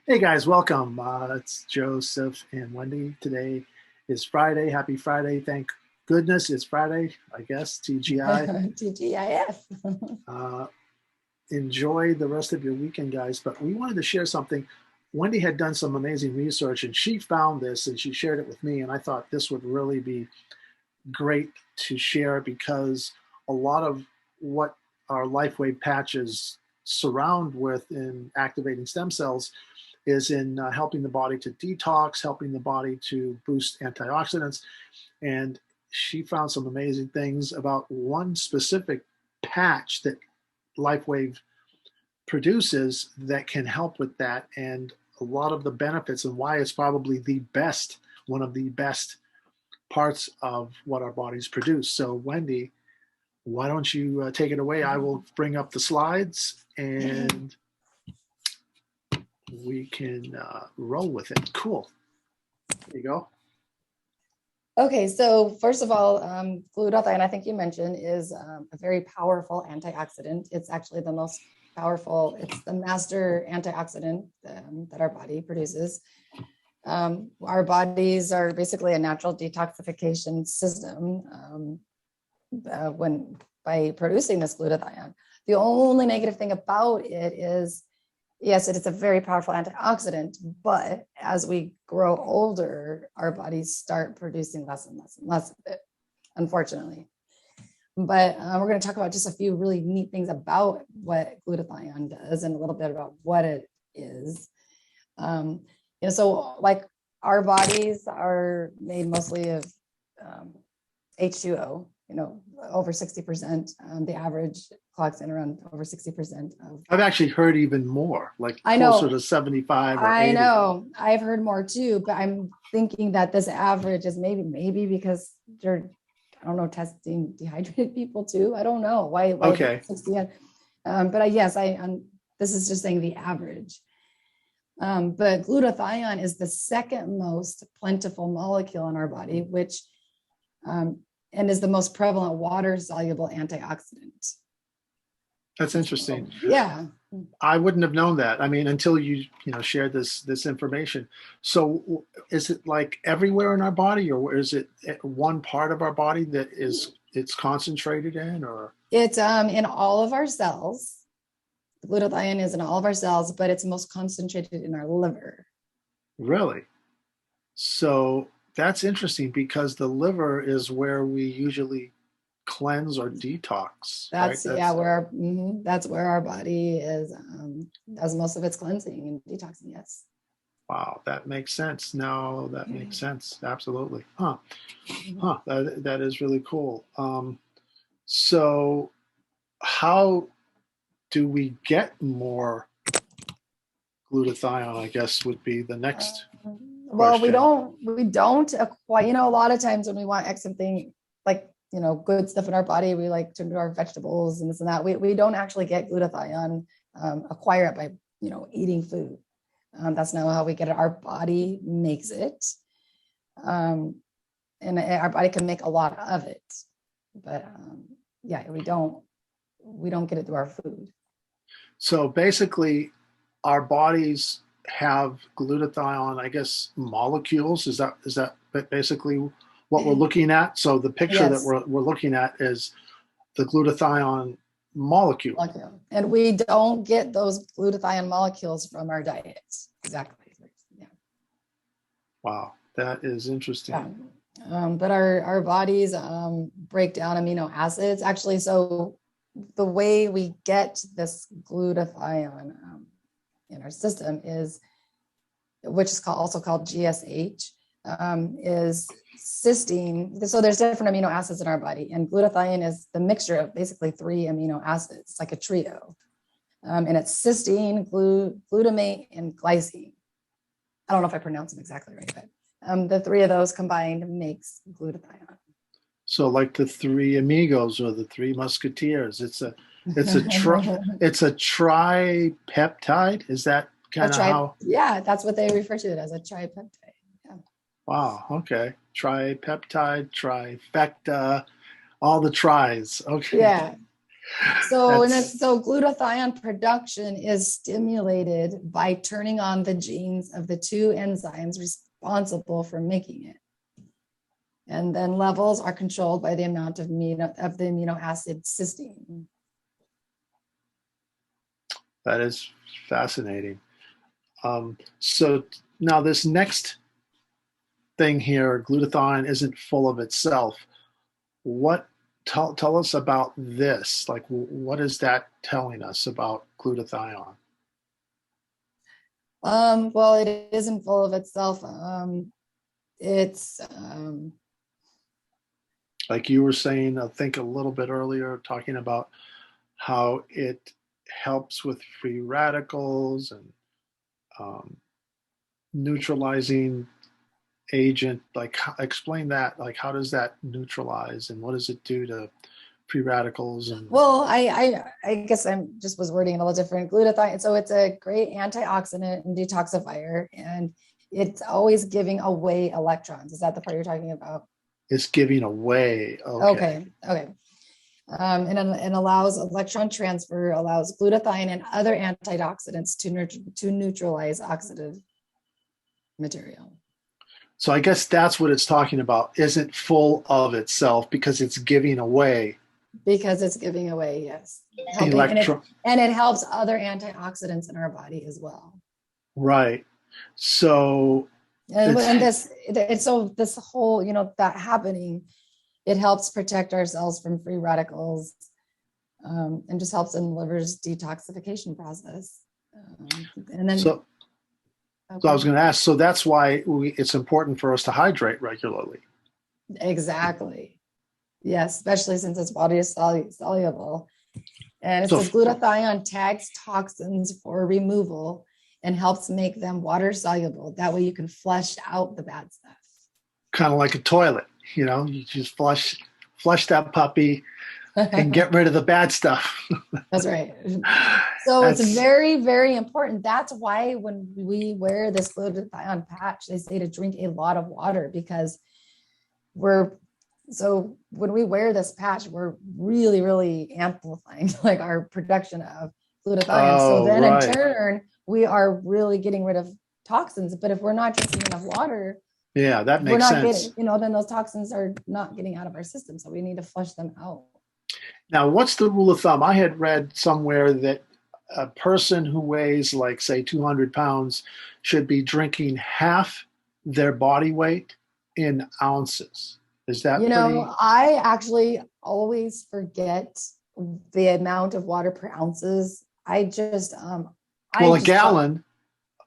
Hey guys, welcome. It's Joseph and Wendy. Today is Friday. Happy Friday. Thank goodness it's Friday, I guess. TGI. TGIF. Uh, Enjoy the rest of your weekend, guys. But we wanted to share something. Wendy had done some amazing research and she found this and she shared it with me. And I thought this would really be great to share because a lot of what our LifeWave patches surround with in activating stem cells is in helping the body to detox, helping the body to boost antioxidants. And she found some amazing things about one specific patch that LifeWave produces that can help with that. And a lot of the benefits and why it's probably the best, one of the best parts of what our bodies produce. So, Wendy, why don't you take it away? I will bring up the slides and we can roll with it. Cool. There you go. Okay, so first of all, glutathione, I think you mentioned, is a very powerful antioxidant. It's actually the most powerful, it's the master antioxidant that our body produces. Our bodies are basically a natural detoxification system when by producing this glutathione. The only negative thing about it is, yes, it is a very powerful antioxidant, but as we grow older, our bodies start producing less and less and less of it, unfortunately. But we're going to talk about just a few really neat things about what glutathione does and a little bit about what it is. So like our bodies are made mostly of H2O, over 60%. The average clocks in around over 60% of. I've actually heard even more, like I closer know, to 75 or I 80. know. I've heard more too, but I'm thinking that this average is maybe because they're, I don't know, testing dehydrated people too. I don't know why Okay. 60. But yes, this is just saying the average. But glutathione is the second most plentiful molecule in our body, which and is the most prevalent water-soluble antioxidant. That's interesting. Yeah. I wouldn't have known that. I mean, until you shared this information. So, is it like everywhere in our body, or is it one part of our body that it's concentrated in, or? It's in all of our cells. Glutathione is in all of our cells, but it's most concentrated in our liver. Really? So that's interesting because the liver is where we usually cleanse or detox, right? That's where our body is does most of its cleansing and detoxing. Yes. Wow, that makes sense. No, that makes sense. Absolutely. Huh. Mhm. Huh. That is really cool. So how do we get more glutathione? I guess would be the next Well, we question. don't acquire, a lot of times when we want X something like, good stuff in our body, we like turn to our vegetables and this and that. We don't actually get glutathione, acquire it by, eating food. That's not how we get it. Our body makes it. And our body can make a lot of it, but yeah, we don't get it through our food. So basically, our bodies have glutathione, I guess, molecules. Is that basically what we're looking at? So the picture that Yes. we're looking at is the glutathione molecule. Molecule. And we don't get those glutathione molecules from our diets. Exactly. Yeah. Wow, that is Yeah. interesting. But our bodies break down amino acids. Actually, so the way we get this glutathione in our system is, which is also called GSH, is cysteine. So there's different amino acids in our body, and glutathione is the mixture of basically three amino acids. It's like a trio, and it's cysteine, glutamate, and glycine. I don't know if I pronounced them exactly right, but the three of those combined makes glutathione. So like the three amigos or the three musketeers, it's a tripeptide. Is that kind of how? Yeah, that's what they refer to it as, a tripeptide. Yeah. Wow. Okay. Tripeptide, trifecta, all the tries. Okay. Yeah. So, That's so glutathione production is stimulated by turning on the genes of the two enzymes responsible for making it. And then levels are controlled by the amount of the amino acid cysteine. that is fascinating. So now this next thing here, glutathione isn't full of itself. What tell us about this? Like, what is that telling us about glutathione? Well, it isn't full of itself. It's Like you were saying, I think a little bit earlier, talking about how it helps with free radicals and um, neutralizing agent. Like, explain that. Like, how does that neutralize, and what does it do to free radicals? And well, I guess I'm just was wording it a little different. Glutathione. So it's a great antioxidant and detoxifier, and it's always giving away electrons. Is that the part you're talking about? it's giving away. Okay. Okay. And allows electron transfer, allows glutathione and other antioxidants to neutralize oxidative material. So I guess that's what it's talking about. Isn't full of itself because it's giving away Because it's giving away, yes, helping, electron. and it helps other antioxidants in our body as well. Right. So And so this whole, that happening, it helps protect our cells from free radicals, and just helps in the liver's detoxification process. And then, so so I was going to ask. So that's why it's important for us to hydrate regularly. exactly. Yes, especially since it's body is soluble. And it So says glutathione tags toxins for removal and helps make them water soluble. That way you can flush out the bad stuff. kind of like a toilet, you just flush that puppy and get rid of the bad stuff. That's right. So it's very, very important. That's why when we wear this glutathione patch, they say to drink a lot of water, because so when we wear this patch, we're really, really amplifying like our production of glutathione. So then in turn, we are really getting rid of toxins. But if we're not drinking enough water, yeah, that makes sense. Then those toxins are not getting out of our system. So we need to flush them out. Now, what's the rule of thumb? I had read somewhere that a person who weighs, like, say, 200 pounds should be drinking half their body weight in ounces. Is that I actually always forget the amount of water per ounces. Well, a gallon.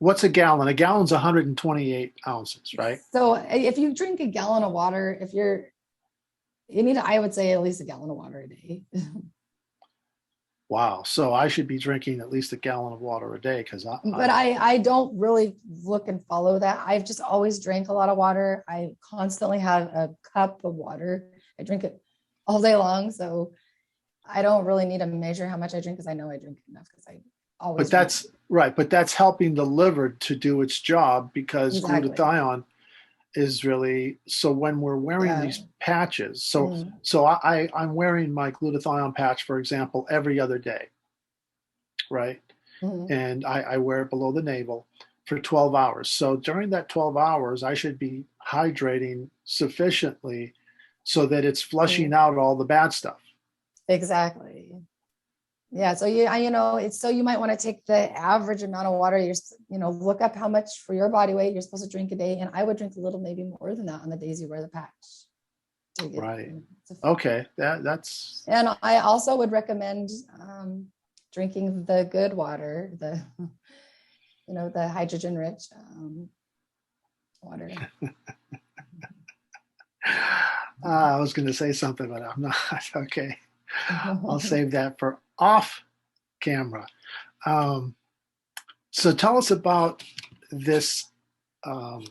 What's a gallon? A gallon's 128 ounces, right? So if you drink a gallon of water, I would say at least a gallon of water a day. Wow. So I should be drinking at least a gallon of water a day But I don't really look and follow that. I've just always drank a lot of water. I constantly have a cup of water. I drink it all day long. So I don't really need to measure how much I drink, because I know I drink enough, because I always But that's right. But that's helping the liver to do its job, because Exactly. glutathione is really, so when we're wearing these patches, so I'm wearing my glutathione patch, for example, every other day, right? And I wear it below the navel for 12 hours. So during that 12 hours, I should be hydrating sufficiently so that it's flushing out all the bad stuff. Exactly. Yeah. So you might want to take the average amount of water look up how much for your body weight you're supposed to drink a day. And I would drink a little, maybe more than that on the days you wear the patch. Right. Okay. That's. And I also would recommend drinking the good water, the hydrogen rich water. I was going to say something, but I'm not. Okay. I'll save that for off camera. So tell us about this. Did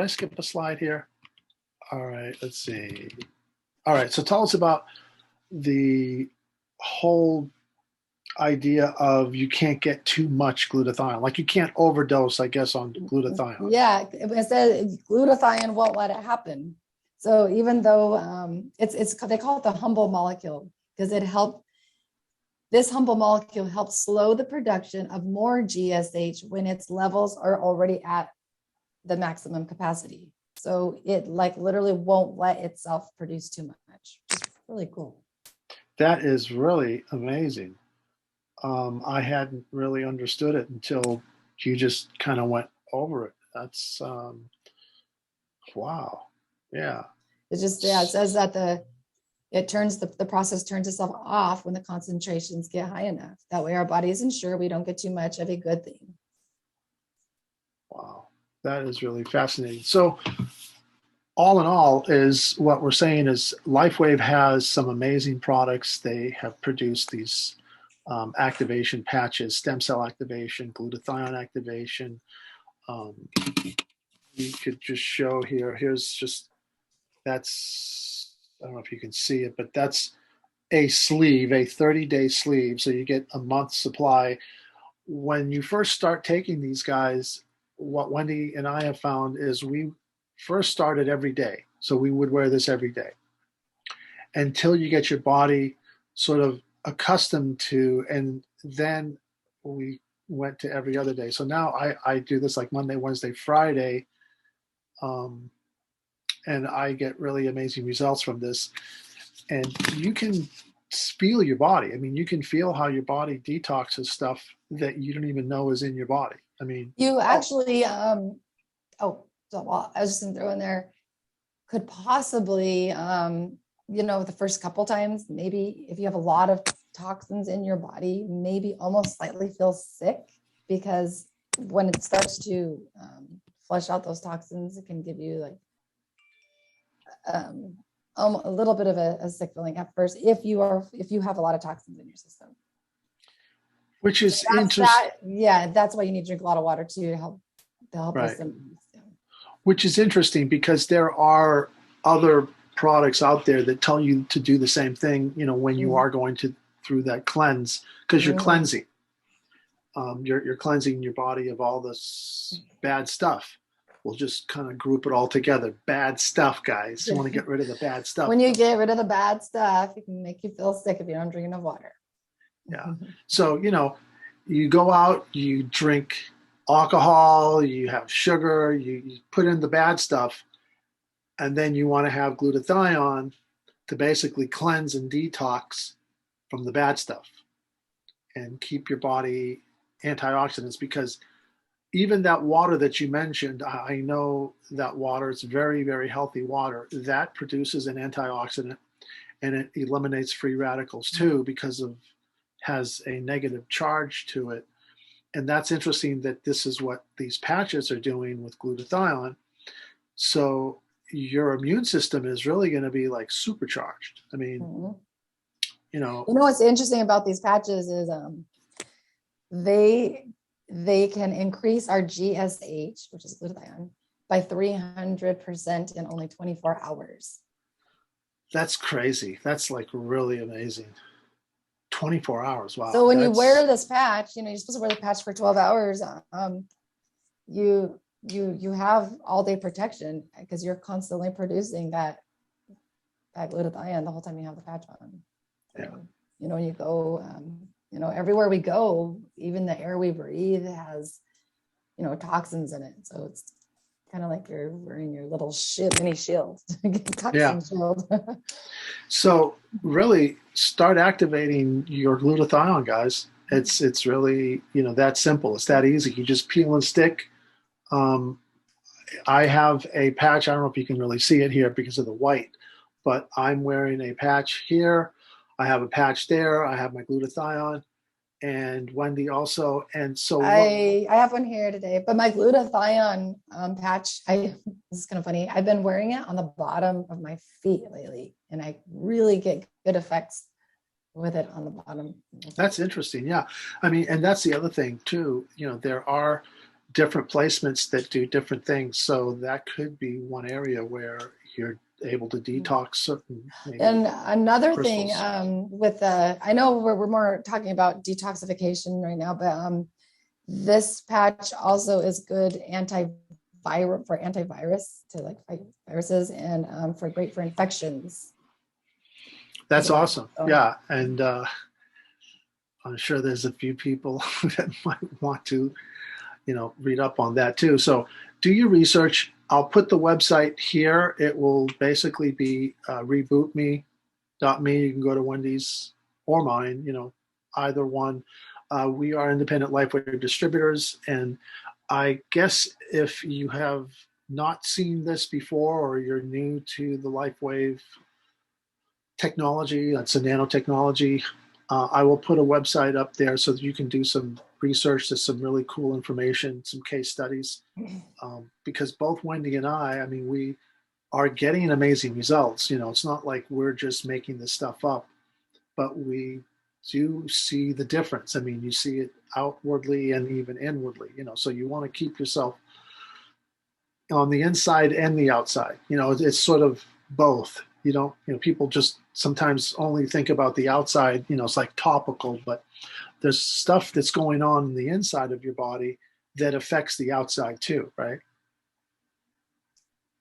I skip a slide here? All right, let's see. All right, so tell us about the whole idea of you can't get too much glutathione. Like, you can't overdose, I guess, on glutathione. Yeah, it says glutathione won't let it happen. So even though it's they call it the humble molecule because this humble molecule helps slow the production of more GSH when its levels are already at the maximum capacity. So it like literally won't let itself produce too much. Just really cool. That is really amazing. I hadn't really understood it until you just kind of went over it. That's wow. Yeah. It just, yeah, it says that the process turns itself off when the concentrations get high enough. That way our bodies ensure we don't get too much of a good thing. Wow. That is really fascinating. So all in all is what we're saying is LifeWave has some amazing products. They have produced these activation patches, stem cell activation, glutathione activation. Um, we could just show here. Here's just, that's, I don't know if you can see it, but that's a sleeve, a 30-day sleeve. So you get a month's supply. When you first start taking these guys, what Wendy and I have found is we first started every day. So we would wear this every day until you get your body sort of accustomed to, and then we went to every other day. So now I do this like Monday, Wednesday, Friday, and I get really amazing results from this. And you can feel your body. I mean, you can feel how your body detoxes stuff that you don't even know is in your body. I mean, you actually, so I was just gonna throw in there, could possibly, the first couple times, maybe if you have a lot of toxins in your body, maybe almost slightly feel sick because when it starts to flush out those toxins, it can give you like a little bit of a sick feeling at first if you have a lot of toxins in your system. which is That's interesting. yeah, that's why you need to drink a lot of water too to help Right. with symptoms. Yeah. Which is interesting because there are other products out there that tell you to do the same thing, when you are going through that cleanse, because you're cleansing. You're cleansing your body of all this bad stuff. We'll just kind of group it all together. Bad stuff, guys. You want to get rid of the bad stuff. When you get rid of the bad stuff, it can make you feel sick if you don't drink enough water. Yeah. So, you go out, you drink alcohol, you have sugar, you put in the bad stuff, and then you want to have glutathione to basically cleanse and detox from the bad stuff and keep your body antioxidants, because even that water that you mentioned, I know that water is very, very healthy water. That produces an antioxidant and it eliminates free radicals too because of has a negative charge to it. And that's interesting that this is what these patches are doing with glutathione. So your immune system is really going to be like supercharged. I mean, what's interesting about these patches is they can increase our GSH, which is glutathione, by 300% in only 24 hours. That's crazy. That's like really amazing. 24 hours. Wow. So when you wear this patch, you're supposed to wear the patch for 12 hours. You have all day protection because you're constantly producing that glutathione the whole time you have the patch on. Yeah. When you go, everywhere we go, even the air we breathe has, toxins in it. So it's kind of like you're wearing your little mini shield, toxin shield. So really start activating your glutathione, guys. It's really, that simple. It's that easy. You just peel and stick. I have a patch. I don't know if you can really see it here because of the white, but I'm wearing a patch here. I have a patch there. I have my glutathione, and Wendy also. And so I have one here today, but my glutathione patch, this is kind of funny. I've been wearing it on the bottom of my feet lately, and I really get good effects with it on the bottom. That's interesting. Yeah. I mean, and that's the other thing too. There are different placements that do different things. So that could be one area where you're able to detox certain. And another thing with I know we're more talking about detoxification right now, but this patch also is good for antivirus to like fight viruses, and for great for infections as That's well. awesome. So, Yeah. And I'm sure there's a few people that might want to, read up on that too. So do your research. I'll put the website here. It will basically be rebootme.me. You can go to Wendy's or mine, either one. We are independent LifeWave distributors. And I guess if you have not seen this before or you're new to the LifeWave technology, that's a nanotechnology, I will put a website up there so that you can do some research. There's some really cool information, some case studies, because both Wendy and I mean, we are getting amazing results. It's not like we're just making this stuff up, but we do see the difference. I mean, you see it outwardly and even inwardly, so you want to keep yourself on the inside and the outside. It's sort of both. People just sometimes only think about the outside, it's like topical, but there's stuff that's going on in the inside of your body that affects the outside too, right?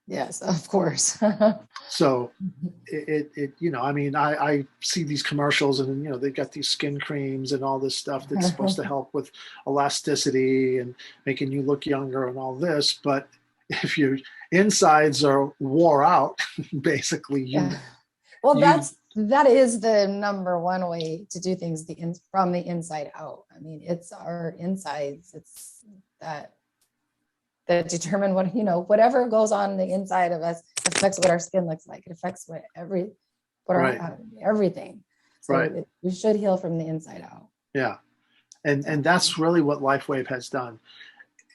yes, of course. So I mean, I see these commercials and, they've got these skin creams and all this stuff that's supposed to help with elasticity and making you look younger and all this. But if your insides are wore out, basically Well, you that is the number one way to do things from the inside out. I mean, it's our insides. It's that determine what, whatever goes on the inside of us affects what our skin looks like. It affects right, everything. So right. we should heal from the inside out. Yeah. And that's really what LifeWave has done.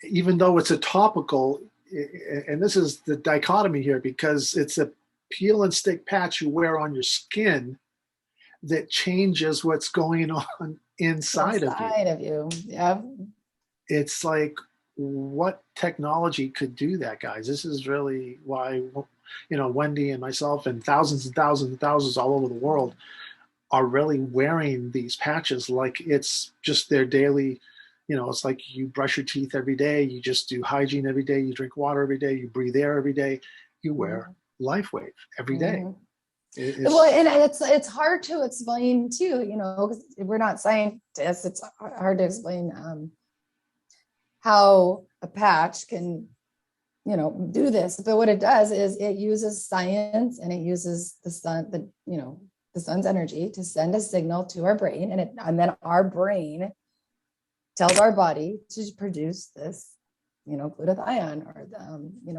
Even though it's a topical, and this is the dichotomy here, because it's a peel and stick patch you wear on your skin that changes what's going on inside of you. Yeah. It's like, what technology could do that, guys? This is really why, Wendy and myself and thousands and thousands all over the world are really wearing these patches like it's just their daily, it's like you brush your teeth every day, you just do hygiene every day, you drink water every day, you breathe air every day, you wear LifeWave every day. Well, and it's hard to explain too, because we're not scientists. It's hard to explain how a patch can, do this. But what it does is it uses science, and it uses the sun's energy to send a signal to our brain, and then our brain tells our body to produce this, glutathione, or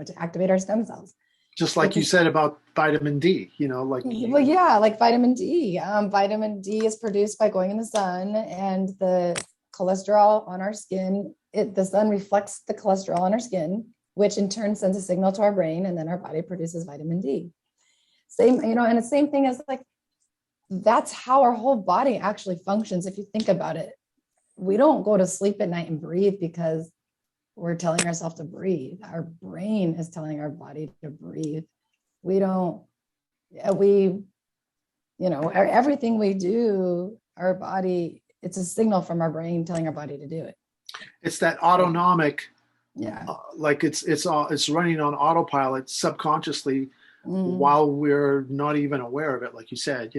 to activate our stem cells. Just like you said about vitamin D, Well, yeah, like vitamin D. Vitamin D is produced by going in the sun, and the cholesterol on our skin, the sun reflects the cholesterol on our skin, which in turn sends a signal to our brain, and then our body produces vitamin D. Same, and the same thing as like, that's how our whole body actually functions. If you think about it, we don't go to sleep at night and breathe because we're telling ourselves to breathe. Our brain is telling our body to breathe. Everything we do, our body, it's a signal from our brain telling our body to do it. It's that autonomic, yeah, like it's running on autopilot subconsciously while we're not even aware of it. Like you said,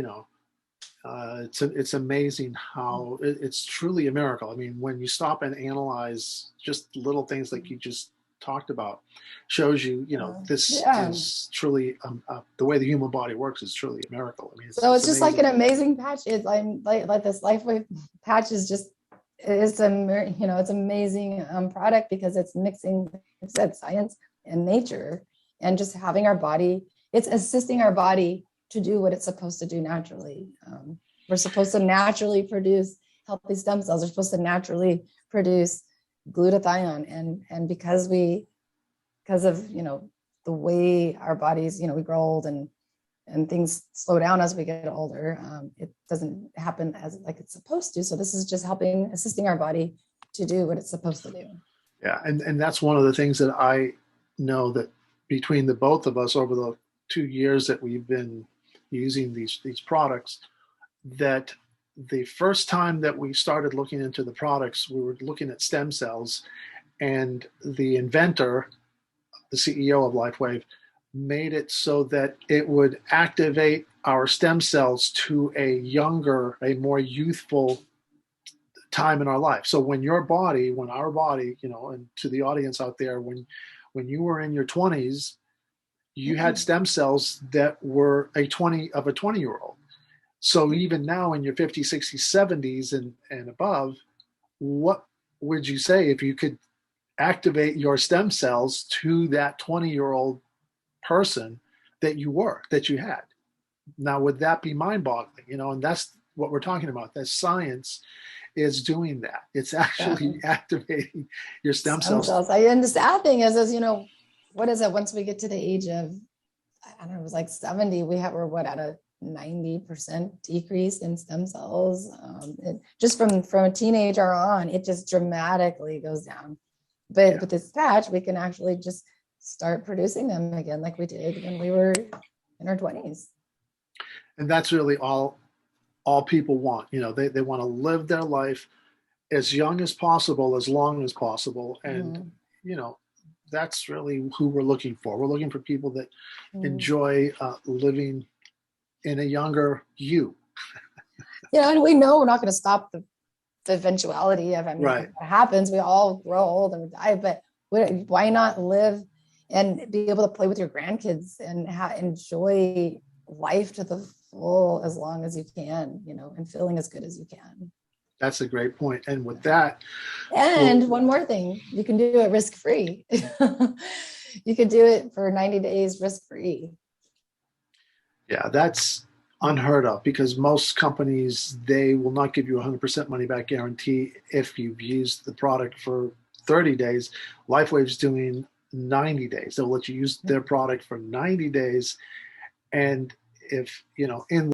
it's amazing how it's truly a miracle. I mean, when you stop and analyze just little things like you just talked about, shows you, this is truly the way the human body works is truly a miracle. I mean, it's just amazing. Like an amazing patch. It's like this LifeWave patch is just, it's amazing product, because it's mixing, like I said, science and nature, and just having our body, it's assisting our body to do what it's supposed to do naturally. We're supposed to naturally produce healthy stem cells. We're supposed to naturally produce glutathione, and because of the way our bodies, we grow old and things slow down as we get older, it doesn't happen as like it's supposed to. So this is just assisting our body to do what it's supposed to do. Yeah, and that's one of the things that I know, that between the both of us over the 2 years that we've been using these products, that the first time that we started looking into the products, we were looking at stem cells, and the inventor the CEO of LifeWave, made it so that it would activate our stem cells to a younger, a more youthful time in our life. So when our body, and to the audience out there, when you were in your 20s, you had stem cells that were a 20-year-old. So even now in your 50s, 60s, 70s and above, what would you say if you could activate your stem cells to that 20-year-old person that you had? Now, would that be mind-boggling? And that's what we're talking about. That science is doing that. It's actually activating your stem cells. And the sad thing is, what is it? Once we get to the age of, I don't know, it was like 70, we're at a 90% decrease in stem cells. Just from a teenager on, it just dramatically goes down. But with this patch, we can actually just start producing them again, like we did when we were in our 20s. And that's really all people want. They want to live their life as young as possible, as long as possible. And, that's really who we're looking for. We're looking for people that enjoy living in a younger you. And we know we're not going to stop the eventuality of, right. It happens. We all grow old and die, but why not live and be able to play with your grandkids and enjoy life to the full as long as you can, and feeling as good as you can. That's a great point. And with that. And one more thing, you can do it risk-free. You could do it for 90 days risk-free. Yeah, that's unheard of, because most companies, they will not give you a 100% money back guarantee if you've used the product for 30 days. LifeWave's doing 90 days. They'll let you use their product for 90 days. And if, in